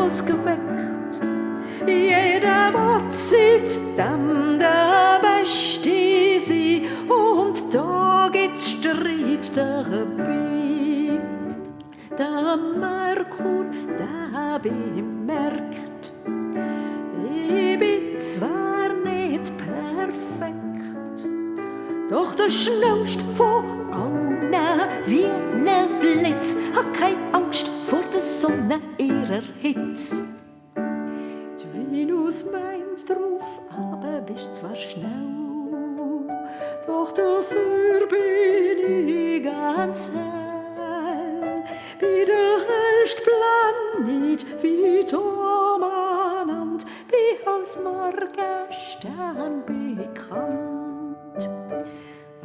ausgeweckt. Jeder wird sieht dann der Beste sie und da geht's Streit dabei. Der Merkur, der bemerkt, ich bin zwar nicht perfekt, doch der schnellst von allen wie ne Blitz hat keine Angst vor der Sonne ihrer Hitze. Die Venus meint drauf, aber bist zwar schnell, doch dafür bin ich ganz hell. Bei der hellst Planet wie dominant, wie als Morgenstern bekannt.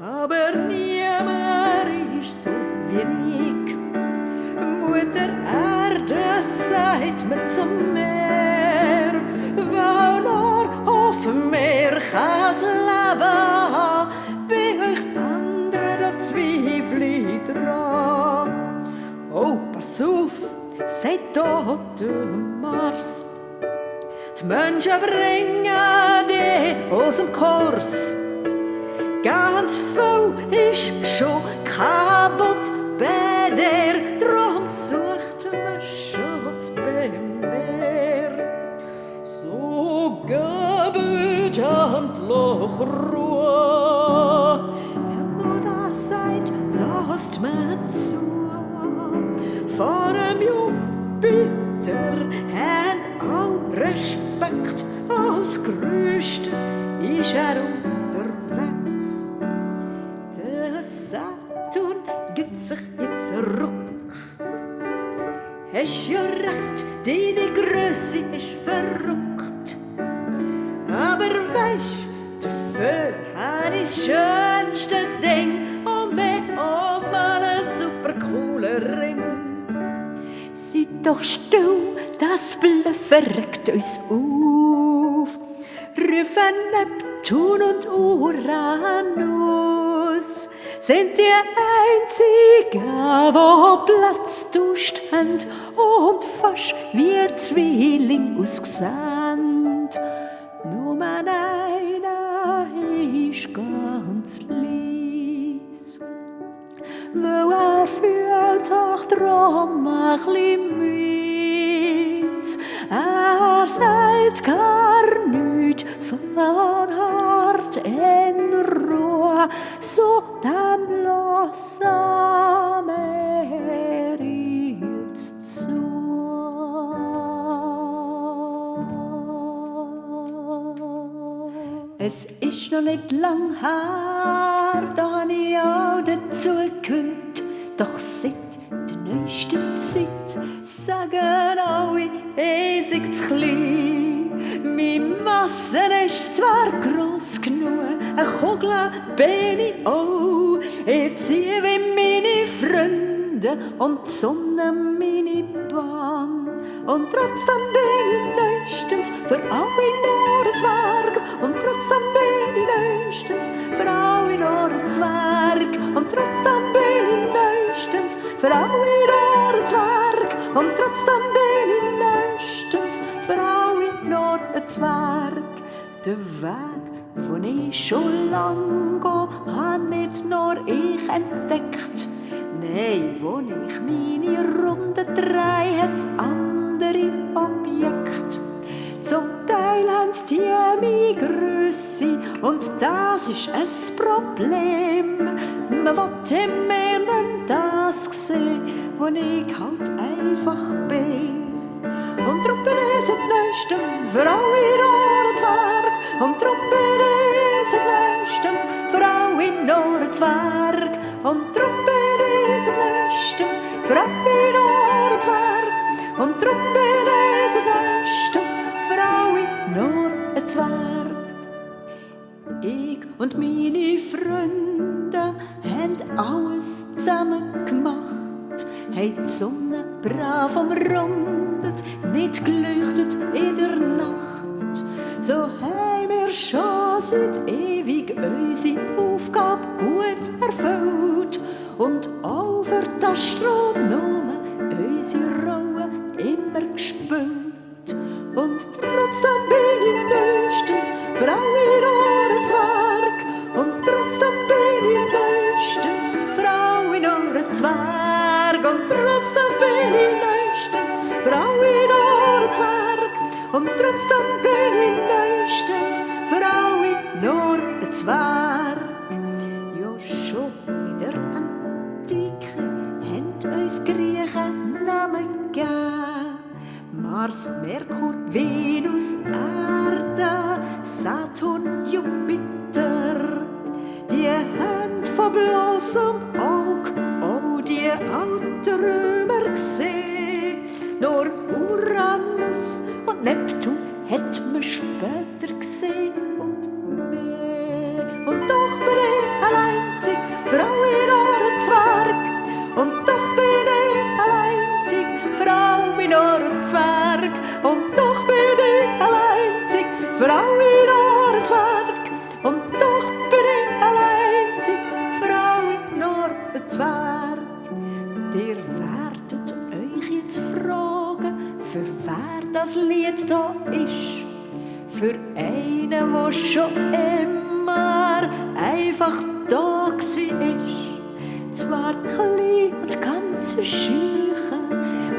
Aber niemand ist so wie ich. Mutter Erde sagt mir zum Meer, weil nur auf Meer kann's Leben haben, bei euch anderen da zweifle ich dran. Oh, pass auf, sagt da der Mars, die Menschen bringen dich aus dem Kurs. Ganz viel ist schon kaputt bei dir, drum sucht man Schutz bei mir. So gebet endlich Ruhe, der Mutter sagt, lasst mir zu. Vor dem Jupiter hat auch Respekt, als Größte ist unterwegs. Der Saturn gibt sich jetzt ruck. Hast ja recht, deine Größe ist verrückt. Aber weisst, dafür hab ich das schönste Ding und mehr einen super coolen Ring. Seid doch still, das Bluffen regt uns auf. Rufen Neptun und Uranus sind die einzigen, wo Platz tauscht haben und fast wie Zwilling aussehen. Nur einer ist ganz lies, weil fühlt sich drum ein bisschen mies. Sagt gar nicht von Hart in Ruhe, so dem lassen wir jetzt zu. Es ist noch nicht lang her, da habe ich auch dazu gehört, doch seit der neuesten Zeit sagen alle, ich sei zu klein. Meine Masse ist zwar gross genug, eine Kugel bin ich auch. Ich ziehe wie meine Freunde und die Sonne meine Bahn. Und trotzdem bin ich neuestens für alle nur ein Zwerg. Und trotzdem bin ich neuestens für alle nur ein Zwerg. Und trotzdem bin ich neuestens für alle nur ein Zwerg. Und trotzdem bin ich neuestens für alle nur ein Zwerg. Der Weg, wo ich schon lang gehe, habe nicht nur ich entdeckt. Nein, wo ich meine Runde drehe, hat's andere Objekte. Zum Teil haben die meine Grösse und das ist ein Problem. Man will immer nicht das sehen, wo ich halt einfach bin. Und darum bin ich seit neuestem für alle nur ein Zwerg. Und darum bin ich seit neuestem für alle nur ein Zwerg. Und darum bin ich seit neuestem für alle nur ein Zwerg. Und darum bin ich seit neuestem für alle nur ein Zwerg. Ich und meine Freunde haben alles zusammen gemacht, haben die Sonne brav umrundet, nicht geleuchtet in der Nacht. So haben wir schon seit ewig unsere Aufgabe gut erfüllt und auch für die Astronomen unsere Rolle immer gespielt. Zwerg und trotzdem bin ich neuestens Frau in nur ein Zwerg und trotzdem bin ich neuestens Frau in nur ein Zwerg. Ja, schon in der Antike haben uns Griechen Namen gegeben. Mars, Merkur, Venus, Erde, Saturn, Jupiter. Die haben von bloßem Auge auch die alten Römer gesehen. Nur Uranus und Neptun hat man später gesehen und mehr. Und doch bin ich alleinzig, Frau in einem Zwerg. Und doch bin ich alleinzig, Frau in einem Zwerg. Und doch bin ich alleinzig, Frau in einem Zwerg. Und doch bin ich alleinzig, Frau in einem Zwerg. Ihr werdet euch jetzt fragen, für wer das Lied da ist. Für einen, der schon immer einfach da war. Zwar klein und ganz schüch,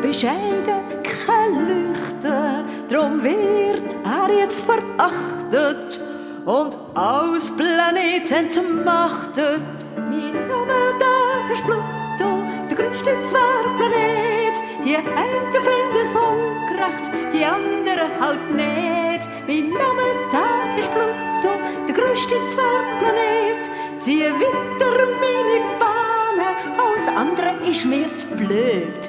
bescheiden, keine Leuchte, drum wird er jetzt verachtet und aus Planeten entmachtet. Mein Name da ist Pluto, der größte Zwergplanet. Die einen finden es ungerecht, die anderen halt nicht. Mein Name da ist Pluto, der größte Zwergplanet. Ziehe weiter meine Bahnen, alles andere ist mir zu blöd.